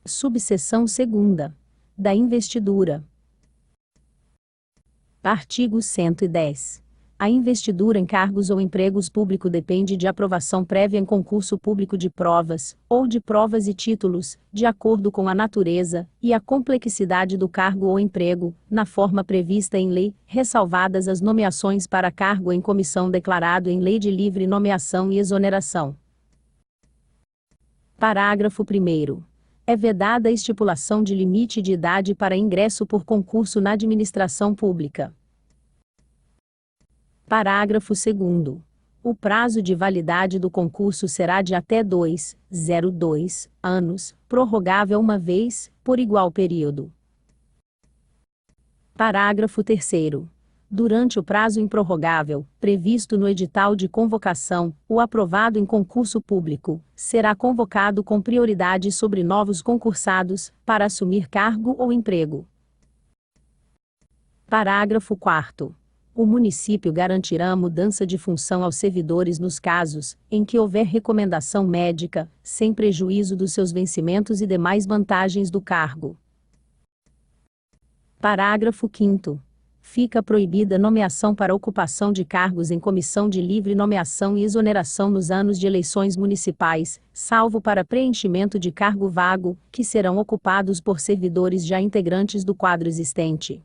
Subseção 2ª. Da investidura. Artigo 110. A investidura em cargos ou empregos públicos depende de aprovação prévia em concurso público de provas, ou de provas e títulos, de acordo com a natureza e a complexidade do cargo ou emprego, na forma prevista em lei, ressalvadas as nomeações para cargo em comissão declarado em lei de livre nomeação e exoneração. Parágrafo 1º. É vedada a estipulação de limite de idade para ingresso por concurso na administração pública. Parágrafo 2º. O prazo de validade do concurso será de até 2 anos, prorrogável uma vez, por igual período. Parágrafo 3º. Durante o prazo improrrogável, previsto no edital de convocação, o aprovado em concurso público será convocado com prioridade sobre novos concursados, para assumir cargo ou emprego. Parágrafo 4º. O município garantirá a mudança de função aos servidores nos casos em que houver recomendação médica, sem prejuízo dos seus vencimentos e demais vantagens do cargo. Parágrafo 5º. Fica proibida nomeação para ocupação de cargos em comissão de livre nomeação e exoneração nos anos de eleições municipais, salvo para preenchimento de cargo vago, que serão ocupados por servidores já integrantes do quadro existente.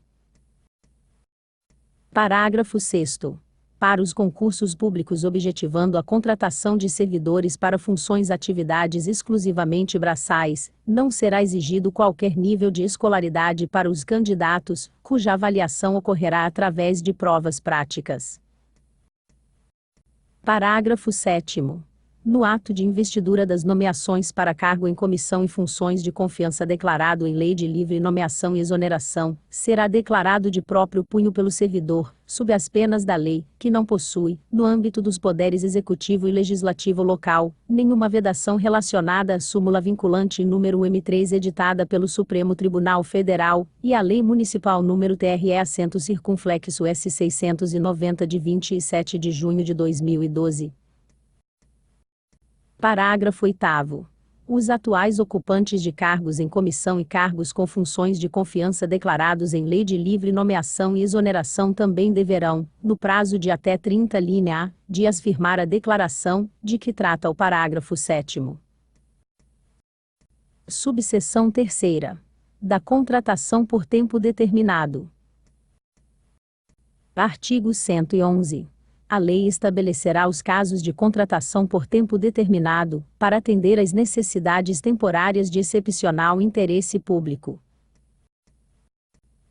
Parágrafo 6º. Para os concursos públicos objetivando a contratação de servidores para funções atividades exclusivamente braçais, não será exigido qualquer nível de escolaridade para os candidatos, cuja avaliação ocorrerá através de provas práticas. Parágrafo 7º. No ato de investidura das nomeações para cargo em comissão e funções de confiança declarado em lei de livre nomeação e exoneração, será declarado de próprio punho pelo servidor, sob as penas da lei, que não possui, no âmbito dos poderes executivo e legislativo local, nenhuma vedação relacionada à súmula vinculante número M3 editada pelo Supremo Tribunal Federal, e à Lei Municipal número TRE acento circunflexo S 690 de 27 de junho de 2012. Parágrafo 8º. Os atuais ocupantes de cargos em comissão e cargos com funções de confiança declarados em lei de livre nomeação e exoneração também deverão, no prazo de até 30 dias firmar a declaração, de que trata o parágrafo 7º. Subseção 3ª. Da contratação por tempo determinado. Artigo 111. A lei estabelecerá os casos de contratação por tempo determinado, para atender às necessidades temporárias de excepcional interesse público.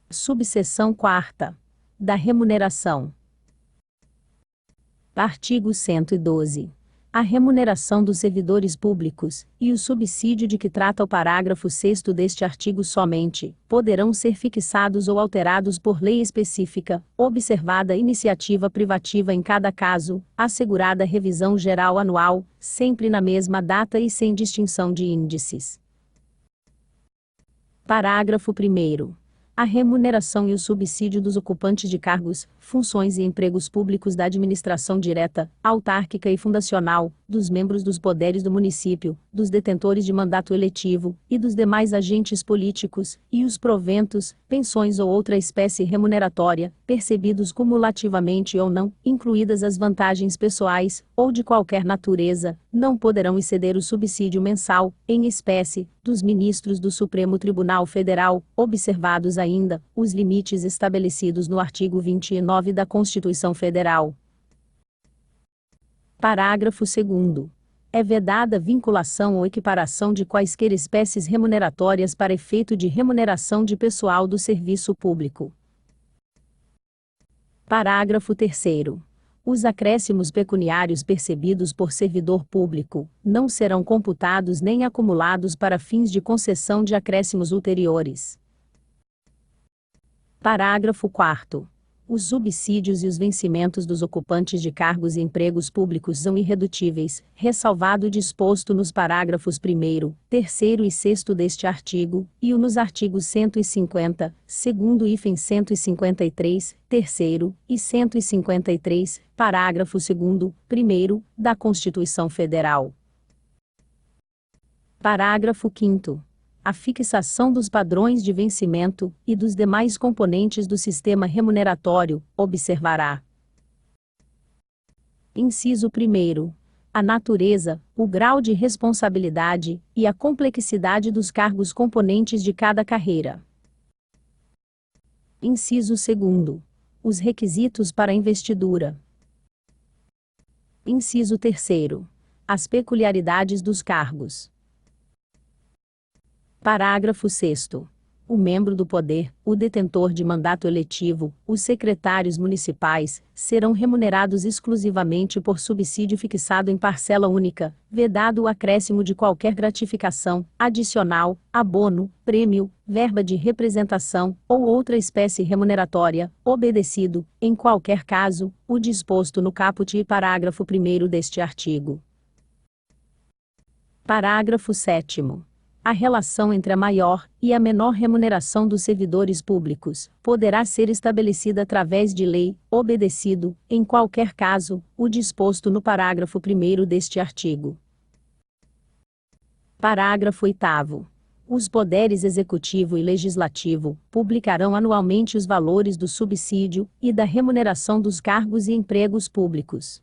Subseção 4ª. Da remuneração. Artigo 112. A remuneração dos servidores públicos, e o subsídio de que trata o parágrafo 6º deste artigo somente, poderão ser fixados ou alterados por lei específica, observada a iniciativa privativa em cada caso, assegurada revisão geral anual, sempre na mesma data e sem distinção de índices. Parágrafo 1º. A remuneração e o subsídio dos ocupantes de cargos, funções e empregos públicos da administração direta, autárquica e fundacional, dos membros dos poderes do município, dos detentores de mandato eletivo, e dos demais agentes políticos, e os proventos, pensões ou outra espécie remuneratória, percebidos cumulativamente ou não, incluídas as vantagens pessoais, ou de qualquer natureza, não poderão exceder o subsídio mensal, em espécie, dos ministros do Supremo Tribunal Federal, observados ainda os limites estabelecidos no artigo 29 da Constituição Federal. Parágrafo 2º. É vedada a vinculação ou equiparação de quaisquer espécies remuneratórias para efeito de remuneração de pessoal do serviço público. Parágrafo 3º. Os acréscimos pecuniários percebidos por servidor público não serão computados nem acumulados para fins de concessão de acréscimos ulteriores. Parágrafo 4º. Os subsídios e os vencimentos dos ocupantes de cargos e empregos públicos são irredutíveis, ressalvado o disposto nos parágrafos 1º, 3º e 6º deste artigo, e o nos artigos 150, 2º hífen 153, 3º e 153, parágrafo 2º, 1º, da Constituição Federal. Parágrafo 5º. a fixação dos padrões de vencimento e dos demais componentes do sistema remuneratório, observará. Inciso 1º. A natureza, o grau de responsabilidade e a complexidade dos cargos componentes de cada carreira. Inciso 2º. Os requisitos para a investidura. Inciso 3º. As peculiaridades dos cargos. Parágrafo 6º. O membro do poder, o detentor de mandato eletivo, os secretários municipais, serão remunerados exclusivamente por subsídio fixado em parcela única, vedado o acréscimo de qualquer gratificação, adicional, abono, prêmio, verba de representação, ou outra espécie remuneratória, obedecido, em qualquer caso, o disposto no caput e parágrafo 1º deste artigo. Parágrafo 7º. A relação entre a maior e a menor remuneração dos servidores públicos poderá ser estabelecida através de lei, obedecido, em qualquer caso, o disposto no parágrafo 1º deste artigo. Parágrafo 8º. Os poderes executivo e legislativo publicarão anualmente os valores do subsídio e da remuneração dos cargos e empregos públicos.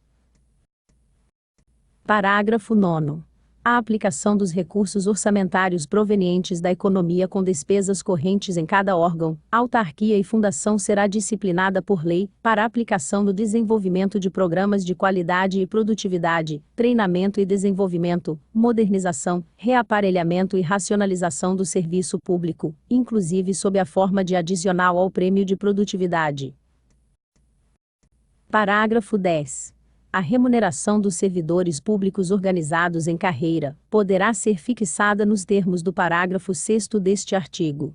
Parágrafo 9º. A aplicação dos recursos orçamentários provenientes da economia com despesas correntes em cada órgão, autarquia e fundação será disciplinada por lei, para aplicação no desenvolvimento de programas de qualidade e produtividade, treinamento e desenvolvimento, modernização, reaparelhamento e racionalização do serviço público, inclusive sob a forma de adicional ao prêmio de produtividade. Parágrafo 10. A remuneração dos servidores públicos organizados em carreira poderá ser fixada nos termos do parágrafo 6º deste artigo.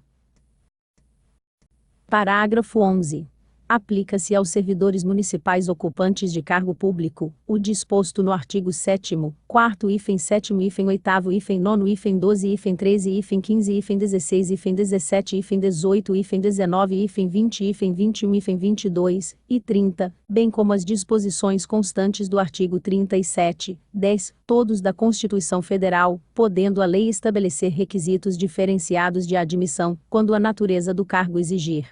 Parágrafo 11. Aplica-se aos servidores municipais ocupantes de cargo público o disposto no artigo 7º, 4º, 7º, 8º, 9º, 12, 13, 15, 16, 17, 18, 19, 20, 21, 22 e 30, bem como as disposições constantes do artigo 37, 10, todos da Constituição Federal, podendo a lei estabelecer requisitos diferenciados de admissão, quando a natureza do cargo exigir.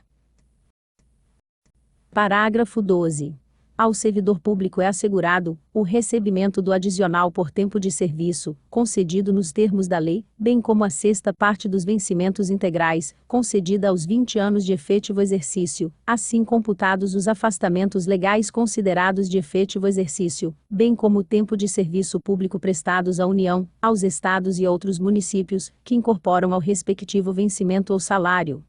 Parágrafo 12. Ao servidor público é assegurado o recebimento do adicional por tempo de serviço, concedido nos termos da lei, bem como a sexta parte dos vencimentos integrais, concedida aos 20 anos de efetivo exercício, assim computados os afastamentos legais considerados de efetivo exercício, bem como o tempo de serviço público prestados à União, aos estados e outros municípios, que incorporam ao respectivo vencimento ou salário.